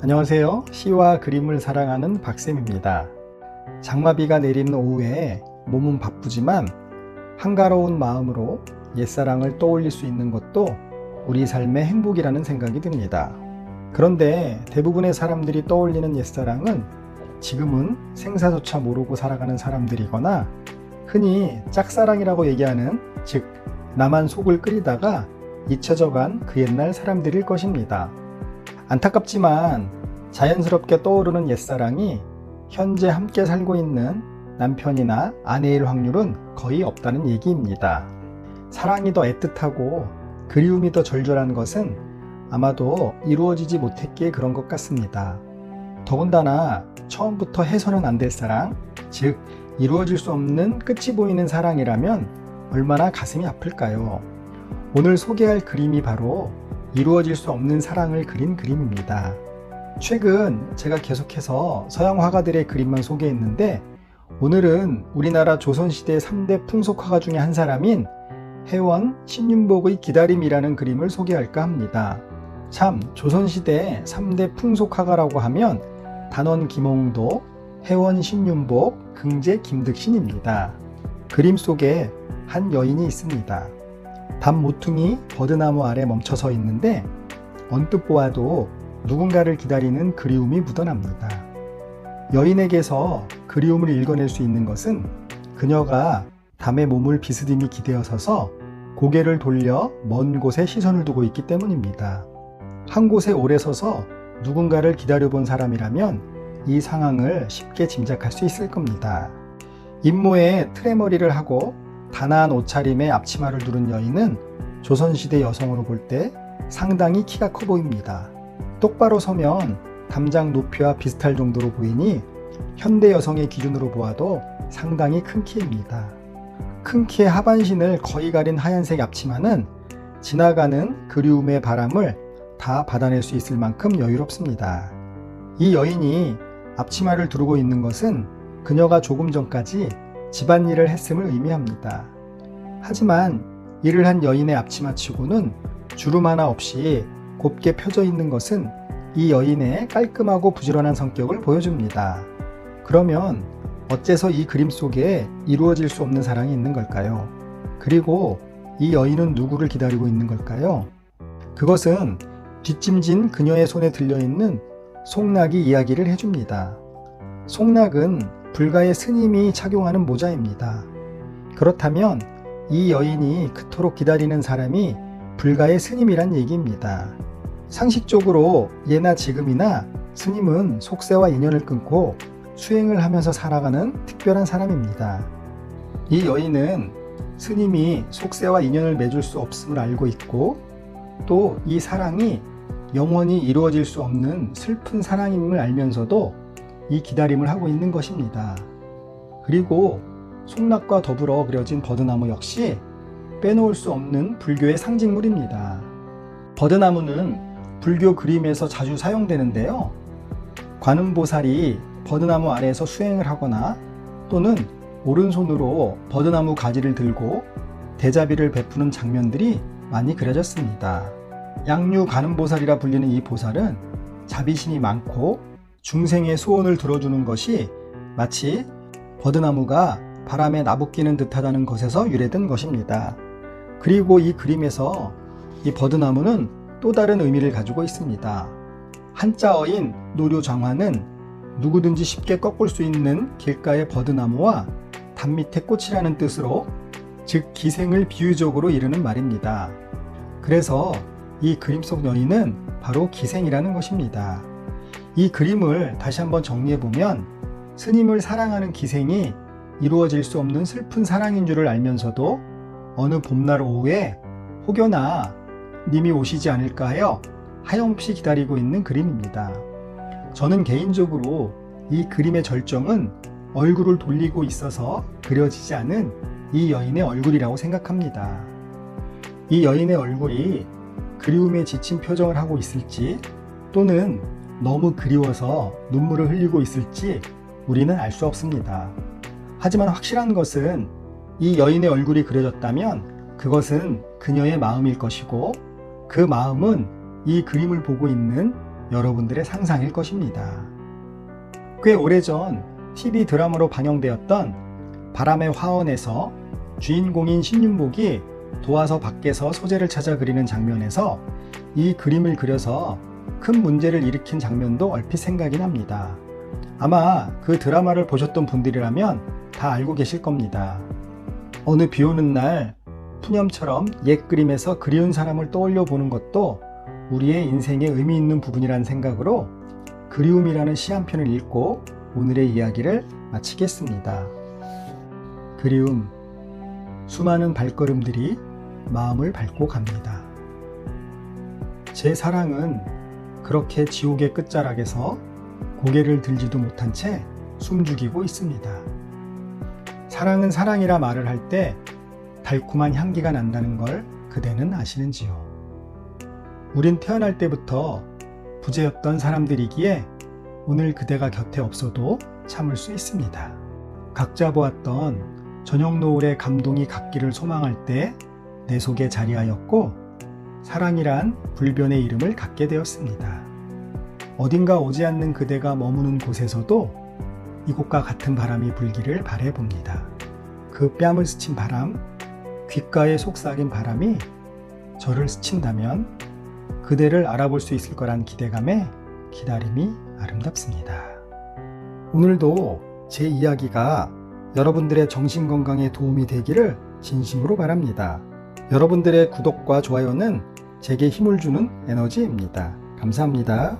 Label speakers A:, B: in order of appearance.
A: 안녕하세요. 시와 그림을 사랑하는 박쌤입니다. 장마비가 내리는 오후에 몸은 바쁘지만 한가로운 마음으로 옛사랑을 떠올릴 수 있는 것도 우리 삶의 행복이라는 생각이 듭니다. 그런데 대부분의 사람들이 떠올리는 옛사랑은 지금은 생사조차 모르고 살아가는 사람들이거나 흔히 짝사랑이라고 얘기하는, 즉 나만 속을 끓이다가 잊혀져간 그 옛날 사람들일 것입니다. 안타깝지만 자연스럽게 떠오르는 옛사랑이 현재 함께 살고 있는 남편이나 아내일 확률은 거의 없다는 얘기입니다. 사랑이 더 애틋하고 그리움이 더 절절한 것은 아마도 이루어지지 못했기에 그런 것 같습니다. 더군다나 처음부터 해서는 안 될 사랑, 즉 이루어질 수 없는 끝이 보이는 사랑이라면 얼마나 가슴이 아플까요? 오늘 소개할 그림이 바로 이루어질 수 없는 사랑을 그린 그림입니다. 최근 제가 계속해서 서양 화가들의 그림만 소개했는데 오늘은 우리나라 조선시대 3대 풍속화가 중에 한 사람인 해원 신윤복의 기다림이라는 그림을 소개할까 합니다. 참, 조선시대 3대 풍속화가라고 하면 단원 김홍도, 해원 신윤복, 긍제 김득신입니다. 그림 속에 한 여인이 있습니다. 밤 모퉁이 버드나무 아래 멈춰서 있는데 언뜻 보아도 누군가를 기다리는 그리움이 묻어납니다. 여인에게서 그리움을 읽어낼 수 있는 것은 그녀가 담에 몸을 비스듬히 기대어 서서 고개를 돌려 먼 곳에 시선을 두고 있기 때문입니다. 한 곳에 오래 서서 누군가를 기다려본 사람이라면 이 상황을 쉽게 짐작할 수 있을 겁니다. 입모에 트레머리를 하고 단아한 옷차림에 앞치마를 두른 여인은 조선시대 여성으로 볼 때 상당히 키가 커 보입니다. 똑바로 서면 담장 높이와 비슷할 정도로 보이니 현대 여성의 기준으로 보아도 상당히 큰 키입니다. 큰 키의 하반신을 거의 가린 하얀색 앞치마는 지나가는 그리움의 바람을 다 받아낼 수 있을 만큼 여유롭습니다. 이 여인이 앞치마를 두르고 있는 것은 그녀가 조금 전까지 집안일을 했음을 의미합니다. 하지만 일을 한 여인의 앞치마치고는 주름 하나 없이 곱게 펴져 있는 것은 이 여인의 깔끔하고 부지런한 성격을 보여줍니다. 그러면 어째서 이 그림 속에 이루어질 수 없는 사랑이 있는 걸까요? 그리고 이 여인은 누구를 기다리고 있는 걸까요? 그것은 뒷짐진 그녀의 손에 들려있는 송낙이 이야기를 해줍니다. 송낙은 불가의 스님이 착용하는 모자입니다. 그렇다면 이 여인이 그토록 기다리는 사람이 불가의 스님이란 얘기입니다. 상식적으로 예나 지금이나 스님은 속세와 인연을 끊고 수행을 하면서 살아가는 특별한 사람입니다. 이 여인은 스님이 속세와 인연을 맺을 수 없음을 알고 있고 또 이 사랑이 영원히 이루어질 수 없는 슬픈 사랑임을 알면서도 이 기다림을 하고 있는 것입니다. 그리고 송낙과 더불어 그려진 버드나무 역시 빼놓을 수 없는 불교의 상징물입니다. 버드나무는 불교 그림에서 자주 사용되는데요. 관음보살이 버드나무 아래에서 수행을 하거나 또는 오른손으로 버드나무 가지를 들고 대자비를 베푸는 장면들이 많이 그려졌습니다. 양류 관음보살이라 불리는 이 보살은 자비심이 많고 중생의 소원을 들어주는 것이 마치 버드나무가 바람에 나부끼는 듯하다는 것에서 유래된 것입니다. 그리고 이 그림에서 이 버드나무는 또 다른 의미를 가지고 있습니다. 한자어인 노료장화는 누구든지 쉽게 꺾을 수 있는 길가의 버드나무와 담 밑에 꽃이라는 뜻으로, 즉 기생을 비유적으로 이르는 말입니다. 그래서 이 그림 속 여인은 바로 기생이라는 것입니다. 이 그림을 다시 한번 정리해보면 스님을 사랑하는 기생이 이루어질 수 없는 슬픈 사랑인 줄을 알면서도 어느 봄날 오후에 혹여나 님이 오시지 않을까 하여 하염없이 기다리고 있는 그림입니다. 저는 개인적으로 이 그림의 절정은 얼굴을 돌리고 있어서 그려지지 않은 이 여인의 얼굴이라고 생각합니다. 이 여인의 얼굴이 그리움에 지친 표정을 하고 있을지 또는 너무 그리워서 눈물을 흘리고 있을지 우리는 알 수 없습니다. 하지만 확실한 것은 이 여인의 얼굴이 그려졌다면 그것은 그녀의 마음일 것이고 그 마음은 이 그림을 보고 있는 여러분들의 상상일 것입니다. 꽤 오래전 TV 드라마로 방영되었던 바람의 화원에서 주인공인 신윤복이 도화서 밖에서 소재를 찾아 그리는 장면에서 이 그림을 그려서 큰 문제를 일으킨 장면도 얼핏 생각이 납니다. 아마 그 드라마를 보셨던 분들이라면 다 알고 계실 겁니다. 어느 비 오는 날 푸념처럼 옛 그림에서 그리운 사람을 떠올려 보는 것도 우리의 인생에 의미 있는 부분이라는 생각으로 그리움이라는 시 한 편을 읽고 오늘의 이야기를 마치겠습니다. 그리움, 수많은 발걸음들이 마음을 밟고 갑니다. 제 사랑은 그렇게 지옥의 끝자락에서 고개를 들지도 못한 채 숨죽이고 있습니다. 사랑은 사랑이라 말을 할 때 달콤한 향기가 난다는 걸 그대는 아시는지요? 우린 태어날 때부터 부재였던 사람들이기에 오늘 그대가 곁에 없어도 참을 수 있습니다. 각자 보았던 저녁 노을의 감동이 갖기를 소망할 때 내 속에 자리하였고 사랑이란 불변의 이름을 갖게 되었습니다. 어딘가 오지 않는 그대가 머무는 곳에서도 이곳과 같은 바람이 불기를 바라봅니다. 그 뺨을 스친 바람, 귓가에 속삭인 바람이 저를 스친다면 그대를 알아볼 수 있을 거란 기대감에 기다림이 아름답습니다. 오늘도 제 이야기가 여러분들의 정신건강에 도움이 되기를 진심으로 바랍니다. 여러분들의 구독과 좋아요는 제게 힘을 주는 에너지입니다. 감사합니다.